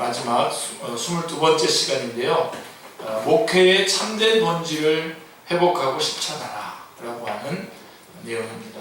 마지막 22번째 시간인데요. 목회의 참된 본질을 회복하고 실천하라 라고 하는 내용입니다.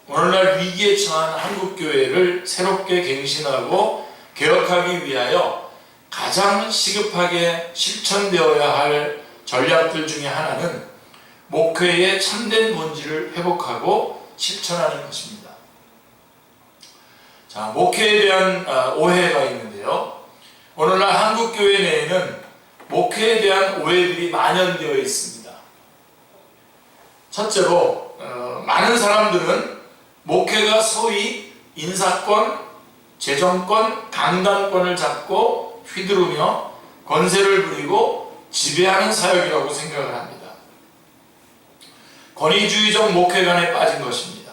오늘날 위기에 처한 한국교회를 새롭게 갱신하고 개혁하기 위하여 가장 시급하게 실천되어야 할 전략들 중에 하나는 목회의 참된 본질을 회복하고 실천하는 것입니다. 자, 목회에 대한 오해가 있는데요. 오늘날 한국교회 내에는 목회에 대한 오해들이 만연되어 있습니다. 첫째로 많은 사람들은 목회가 소위 인사권, 재정권, 강단권을 잡고 휘두르며 권세를 부리고 지배하는 사역이라고 생각을 합니다. 권위주의적 목회관에 빠진 것입니다.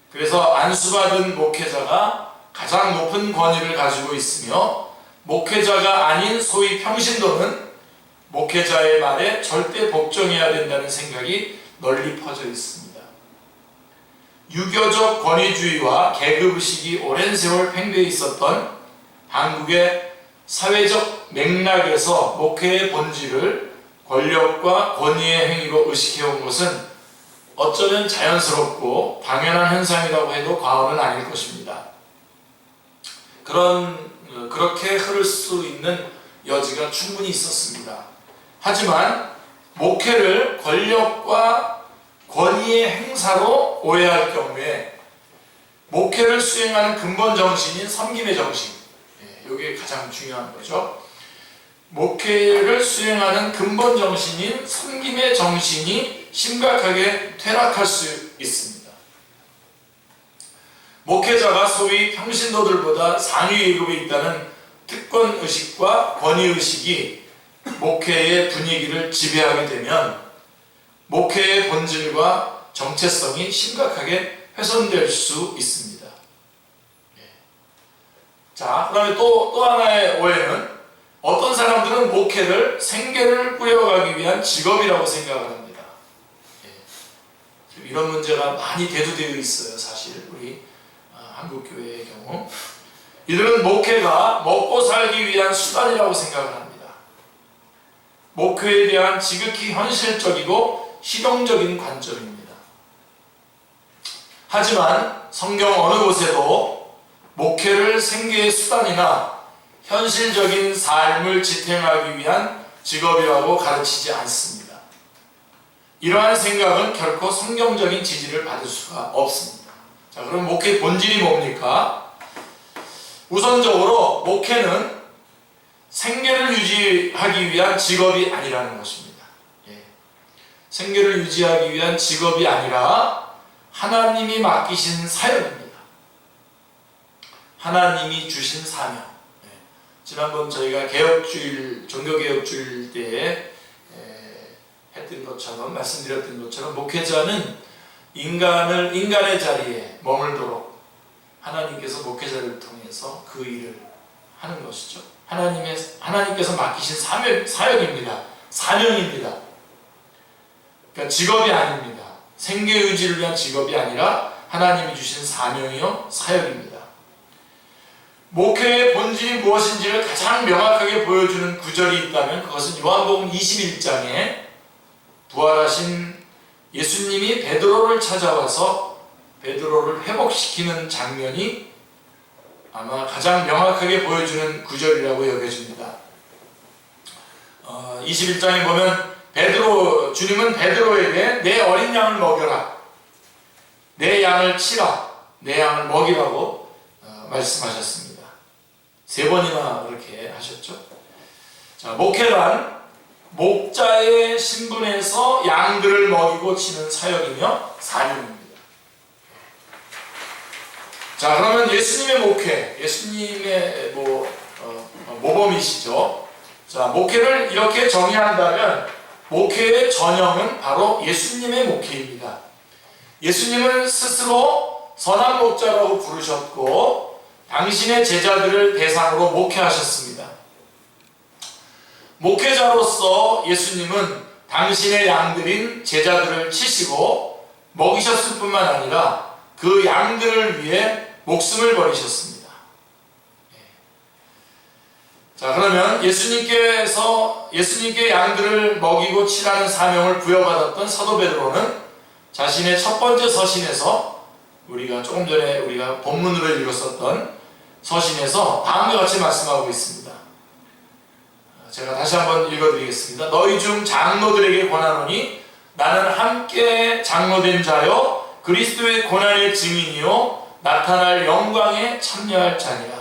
그래서 안수받은 목회자가 가장 높은 권위를 가지고 있으며 목회자가 아닌 소위 평신도는 목회자의 말에 절대 복종해야 된다는 생각이 널리 퍼져 있습니다. 유교적 권위주의와 계급의식이 오랜 세월 팽배해 있었던 한국의 사회적 맥락에서 목회의 본질을 권력과 권위의 행위로 의식해온 것은 어쩌면 자연스럽고 당연한 현상이라고 해도 과언은 아닐 것입니다. 그렇게 흐를 수 있는 여지가 충분히 있었습니다. 하지만 목회를 권력과 권위의 행사로 오해할 경우에 목회를 수행하는 근본 정신인 섬김의 정신, 이게 가장 중요한 거죠. 목회를 수행하는 근본 정신인 섬김의 정신이 심각하게 퇴락할 수 있습니다. 목회자가 소위 평신도들보다 상위 위급에 있다는 특권의식과 권위의식이 목회의 분위기를 지배하게 되면 목회의 본질과 정체성이 심각하게 훼손될 수 있습니다. 자, 그 다음에 또 하나의 오해는 어떤 사람들은 목회를 생계를 꾸려가기 위한 직업이라고 생각을 합니다. 이런 문제가 많이 대두되어 있어요. 사실 우리 한국교회의 경우 이들은 목회가 먹고 살기 위한 수단이라고 생각을 합니다. 목회에 대한 지극히 현실적이고 실용적인 관점입니다. 하지만 성경 어느 곳에도 목회를 생계의 수단이나 현실적인 삶을 지탱하기 위한 직업이라고 가르치지 않습니다. 이러한 생각은 결코 성경적인 지지를 받을 수가 없습니다. 자, 그럼 목회의 본질이 뭡니까? 우선적으로 목회는 생계를 유지하기 위한 직업이 아니라는 것입니다. 생계를 유지하기 위한 직업이 아니라 하나님이 맡기신 사역입니다. 하나님이 주신 사명. 지난번 저희가 종교개혁주일 때에 했던 것처럼, 말씀드렸던 것처럼 목회자는 인간의 자리에 머물도록 하나님께서 목회자를 통해서 그 일을 하는 것이죠. 하나님께서 맡기신 사역입니다. 사명입니다. 그러니까 직업이 아닙니다. 생계 유지를 위한 직업이 아니라 하나님이 주신 사명이요 사역입니다. 목회의 본질이 무엇인지를 가장 명확하게 보여주는 구절이 있다면 그것은 요한복음 21장에 부활하신 예수님이 베드로를 찾아와서 베드로를 회복시키는 장면이 아마 가장 명확하게 보여주는 구절이라고 여겨집니다. 21장에 보면 주님은 베드로에게 내 어린 양을 먹여라, 내 양을 치라, 내 양을 먹이라고 말씀하셨습니다. 3번이나 그렇게 하셨죠. 자, 목회란 목자의 신분에서 양들을 먹이고 치는 사역이며 사명입니다. 자, 그러면 예수님의 목회, 예수님의 모범이시죠. 자, 목회를 이렇게 정의한다면 목회의 전형은 바로 예수님의 목회입니다. 예수님은 스스로 선한 목자라고 부르셨고 당신의 제자들을 대상으로 목회하셨습니다. 목회자로서 예수님은 당신의 양들인 제자들을 치시고 먹이셨을 뿐만 아니라 그 양들을 위해 목숨을 버리셨습니다. 자, 그러면 예수님께 양들을 먹이고 칠하는 사명을 부여받았던 사도 베드로는 자신의 첫 번째 서신에서 우리가 조금 전에 우리가 본문으로 읽었었던 서신에서 다음과 같이 말씀하고 있습니다. 제가 다시 한번 읽어드리겠습니다. 너희 중 장로들에게 권하노니 나는 함께 장로된 자요 그리스도의 고난의 증인이요 나타날 영광에 참여할 자니라.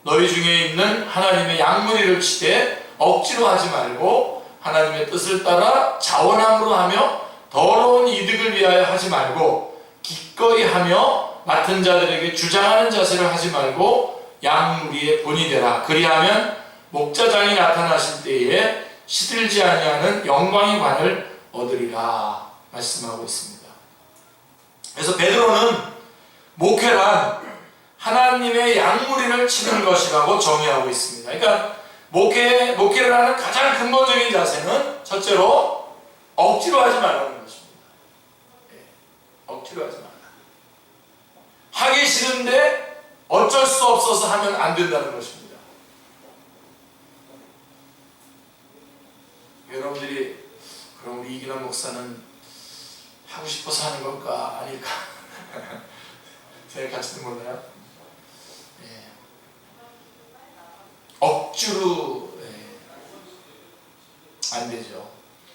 너희 중에 있는 하나님의 양무리를 치되 억지로 하지 말고 하나님의 뜻을 따라 자원함으로 하며 더러운 이득을 위하여 하지 말고 기꺼이 하며 맡은 자들에게 주장하는 자세를 하지 말고 양무리의 본이 되라. 그리하면 목자장이 나타나실 때에 시들지 아니하는 영광의 관을 얻으리라 말씀하고 있습니다. 그래서 베드로는 목회란 하나님의 양무리를 치는 것이라고 정의하고 있습니다. 그러니까 목회를 하는 가장 근본적인 자세는 첫째로 억지로 하지 말라는 것입니다. 억지로 하지 말라. 하기 싫은데 어쩔 수 없어서 하면 안 된다는 것입니다. 여러분들이 그럼 우리 이기남 목사는 하고 싶어서 하는 걸까 아닐까 생각할지도 몰라요. 억지로 안 되죠.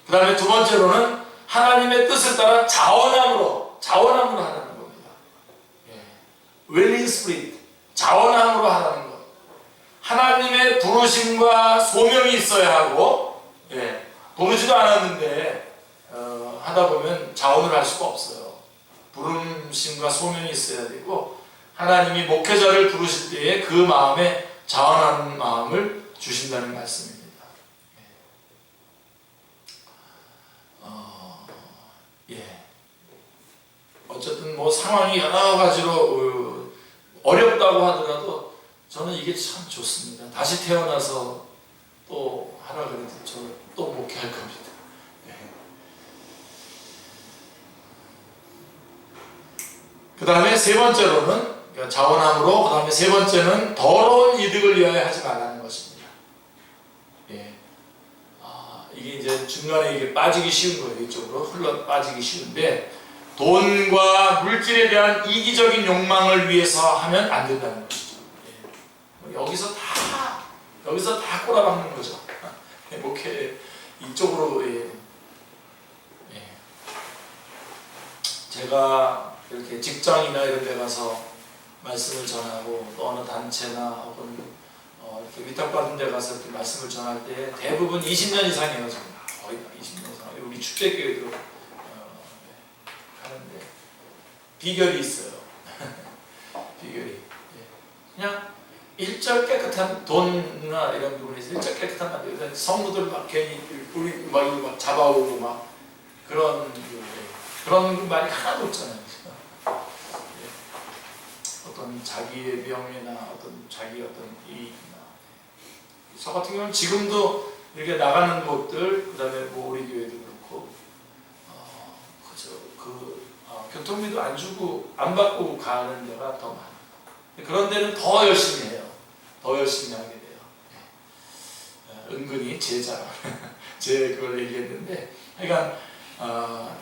그 다음에 두 번째로는 하나님의 뜻을 따라 자원함으로 하라는 겁니다. willing spirit, 자원함으로 하라는 것. 하나님의 부르심과 소명이 있어야 하고, 부르지도 않았는데 하다 보면 자원을 할 수가 없어요. 부르심과 소명이 있어야 되고 하나님이 목회자를 부르실 때에 그 마음에 자원하는 마음을 주신다는 말씀입니다. 어쨌든 뭐 상황이 여러 가지로 어렵다고 하더라도 저는 이게 참 좋습니다. 다시 태어나서 또 하라 그래도 저 또 목회할 겁니다. 그 다음에 세 번째로는 자원함으로, 그 다음에 세 번째는 더러운 이득을 위하여 하지 말라는 것입니다. 이게 이제 중간에 이게 빠지기 쉬운 거예요. 이쪽으로 흘러 빠지기 쉬운데 돈과 물질에 대한 이기적인 욕망을 위해서 하면 안 된다는 것이죠. 여기서 다 꼬라박는 거죠. 목회 이쪽으로 제가 이렇게 직장이나 이런 데 가서 말씀을 전하고 또 어느 단체나 혹은 이렇게 위탁받은 데 가서 이렇게 말씀을 전할 때 대부분 20년 이상이에요. 지금 거의 20년 이상. 우리 축제교회도 하는데 비결이 있어요. 비결이 그냥 일절 깨끗한 돈이나 이런 부분에서 일절 깨끗한 만 성도들 막 괜히 우리 막 잡아오고 막 그런 말이 하나도 없잖아요. 어떤 자기의 명예나 어떤 자기 어떤 이익이나 저 같은 경우는 지금도 이렇게 나가는 곳들 그다음에 뭐 우리 교회도 그렇고 교통비도 안 주고 안 받고 가는 데가 더 많아요. 그런 데는 더 열심히 해요. 더 열심히 하게 돼요. 은근히 제자 제 그걸 얘기했는데 그러니까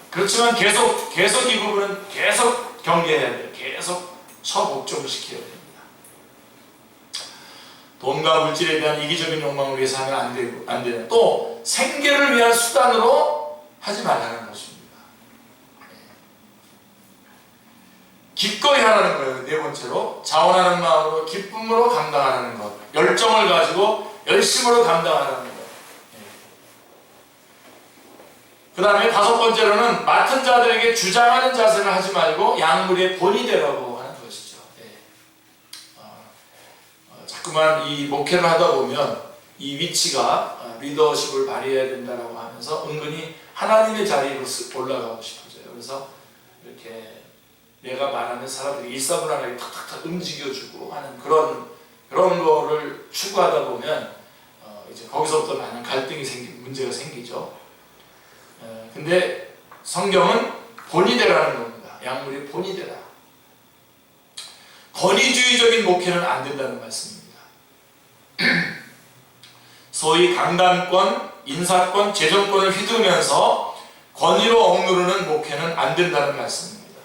그렇지만 계속 이 부분은 계속 경계해야 돼요. 계속 처복종을 시켜야 됩니다. 돈과 물질에 대한 이기적인 욕망을 위해서 하면 안 되는 또 생계를 위한 수단으로 하지 말라는 것입니다. 기꺼이 하라는 거예요. 네 번째로 자원하는 마음으로 기쁨으로 감당하는 것, 열정을 가지고 열심으로 감당하는 것. 그 다음에 다섯 번째로는 맡은 자들에게 주장하는 자세를 하지 말고 양무리의 본이 되라고 하는 것이죠. 자꾸만 이 목회를 하다 보면 이 위치가 리더십을 발휘해야 된다고 하면서 은근히 하나님의 자리로 올라가고 싶어져요. 그래서 이렇게 내가 말하는 사람들이 일사분란하게 탁탁탁 움직여주고 하는 그런 거를 추구하다 보면 이제 거기서부터 많은 갈등이 문제가 생기죠. 근데 성경은 본이 되라는 겁니다. 양무리의 본이 되라. 권위주의적인 목회는 안 된다는 말씀입니다. 소위 강간권, 인사권, 재정권을 휘두르면서 권위로 억누르는 목회는 안 된다는 말씀입니다.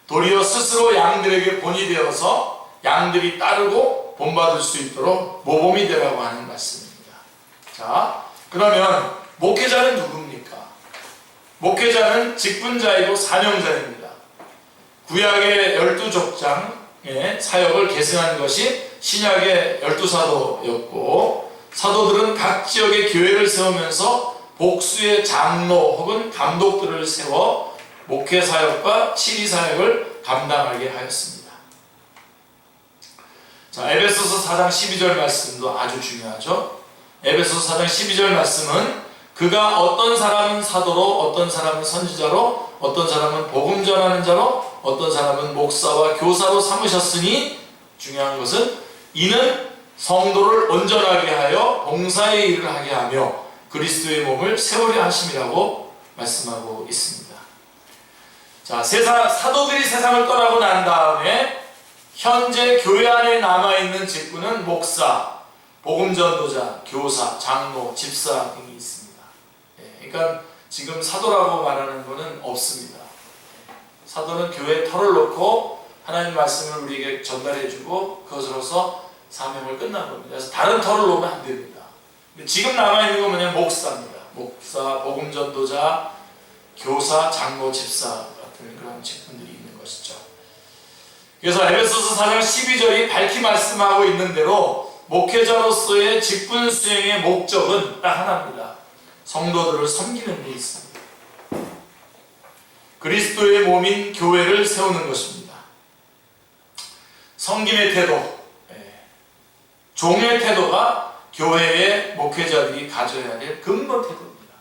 도리어 스스로 양들에게 본이 되어서 양들이 따르고 본받을 수 있도록 모범이 되라고 하는 말씀입니다. 자, 그러면 목회자는 누굽니까? 목회자는 직분자이고 사명자입니다. 구약의 12족장의 사역을 계승한 것이 신약의 12사도였고, 사도들은 각 지역의 교회를 세우면서 복수의 장로 혹은 감독들을 세워 목회 사역과 치리 사역을 감당하게 하였습니다. 자, 에베소서 4장 12절 말씀도 아주 중요하죠. 에베소서 4장 12절 말씀은 그가 어떤 사람은 사도로, 어떤 사람은 선지자로, 어떤 사람은 복음 전하는 자로, 어떤 사람은 목사와 교사로 삼으셨으니, 중요한 것은 이는 성도를 온전하게 하여 봉사의 일을 하게 하며 그리스도의 몸을 세우려 하심이라고 말씀하고 있습니다. 자, 사도들이 세상을 떠나고 난 다음에 현재 교회 안에 남아있는 직분은 목사, 복음전도자, 교사, 장로, 집사 등이 있습니다. 그러니까 지금 사도라고 말하는 것은 없습니다. 사도는 교회에 털을 놓고 하나님 말씀을 우리에게 전달해주고 그것으로서 사명을 끝난 겁니다. 그래서 다른 털을 놓으면 안 됩니다. 지금 남아있는 건 뭐냐면 목사입니다. 목사, 복음전도자, 교사, 장로, 집사 같은 그런 직분들이 있는 것이죠. 그래서 에베소서 4장 12절이 밝히 말씀하고 있는 대로 목회자로서의 직분 수행의 목적은 딱 하나입니다. 성도들을 섬기는 데 있습니다. 그리스도의 몸인 교회를 세우는 것입니다. 섬김의 태도, 종의 태도가 교회의 목회자들이 가져야 될 근본 태도입니다.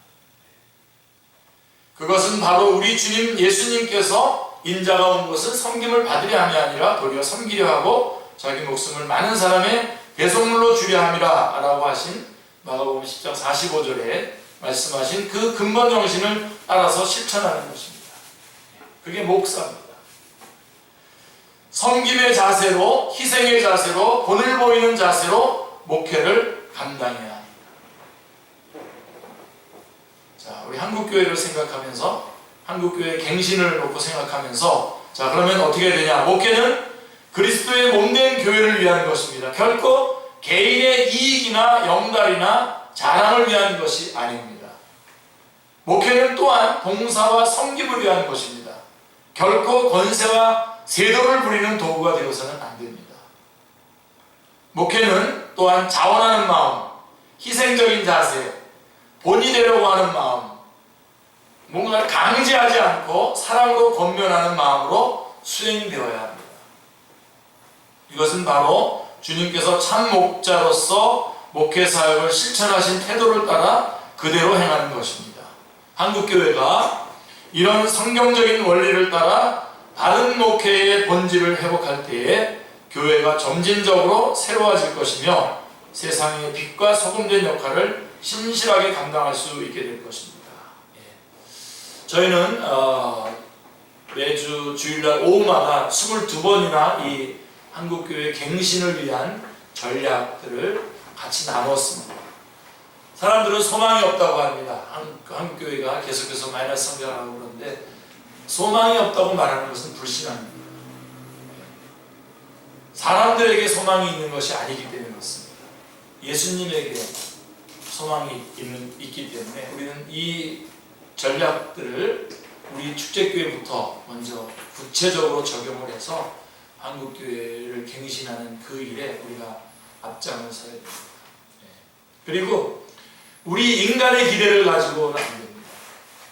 그것은 바로 우리 주님 예수님께서 인자가 온 것은 섬김을 받으려 함이 아니라 도리어 섬기려 하고 자기 목숨을 많은 사람의 배송물로 주려 함이라 라고 하신 마가복음 10장 45절에 말씀하신 그 근본 정신을 따라서 실천하는 것입니다. 그게 목사입니다. 섬김의 자세로, 희생의 자세로, 본을 보이는 자세로 목회를 감당해야 합니다. 자, 우리 한국교회를 생각하면서, 한국교회 갱신을 놓고 생각하면서, 자, 그러면 어떻게 되냐? 목회는 그리스도의 몸된 교회를 위한 것입니다. 결코 개인의 이익이나 영달이나 자랑을 위한 것이 아닙니다. 목회는 또한 봉사와 섬김을 위한 것입니다. 결코 권세와 세도를 부리는 도구가 되어서는 안 됩니다. 목회는 또한 자원하는 마음, 희생적인 자세, 본이 되려고 하는 마음, 뭔가 강제하지 않고 사랑으로 권면하는 마음으로 수행되어야 합니다. 이것은 바로 주님께서 참 목자로서 목회 사역을 실천하신 태도를 따라 그대로 행하는 것입니다. 한국교회가 이런 성경적인 원리를 따라 바른 목회의 본질을 회복할 때에 교회가 점진적으로 새로워질 것이며 세상의 빛과 소금된 역할을 신실하게 감당할 수 있게 될 것입니다. 저희는 매주 주일날 오후마다 22번이나 이 한국교회 갱신을 위한 전략들을 같이 나눴습니다. 사람들은 소망이 없다고 합니다. 한국교회가 계속해서 마이너스 성장하고 그러는데 소망이 없다고 말하는 것은 불신합니다. 사람들에게 소망이 있는 것이 아니기 때문에 그렇습니다. 예수님에게 소망이 있기 때문에 우리는 이 전략들을 우리 축제교회부터 먼저 구체적으로 적용을 해서 한국교회를 갱신하는 그 일에 우리가 앞장을 서야 됩니다. 그리고 우리 인간의 기대를 가지고는 안 됩니다.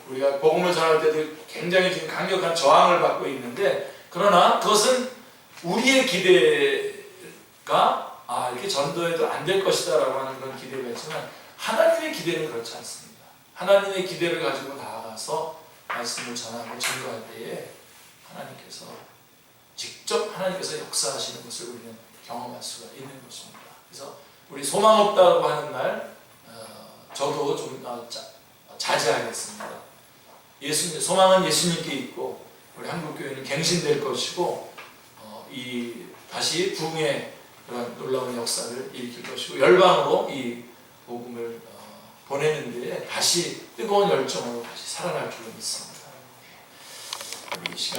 우리가 복음을 전할 때도 굉장히 지금 강력한 저항을 받고 있는데, 그러나 그것은 우리의 기대가 이렇게 전도해도 안 될 것이다 라고 하는 그런 기대가 있지만 하나님의 기대는 그렇지 않습니다. 하나님의 기대를 가지고 나아가서 말씀을 전하고 증거할 때에 하나님께서 직접 하나님께서 역사하시는 것을 우리는 경험할 수가 있는 것입니다. 그래서 우리 소망 없다고 하는 말 저도 좀 자제하겠습니다. 소망은 예수님께 있고 우리 한국교회는 갱신될 것이고 다시 부흥의 그런 놀라운 역사를 일으킬 것이고 열방으로 이 복음을 보내는 데에 다시 뜨거운 열정으로 다시 살아날 줄로 믿습니다. 우리 이 시간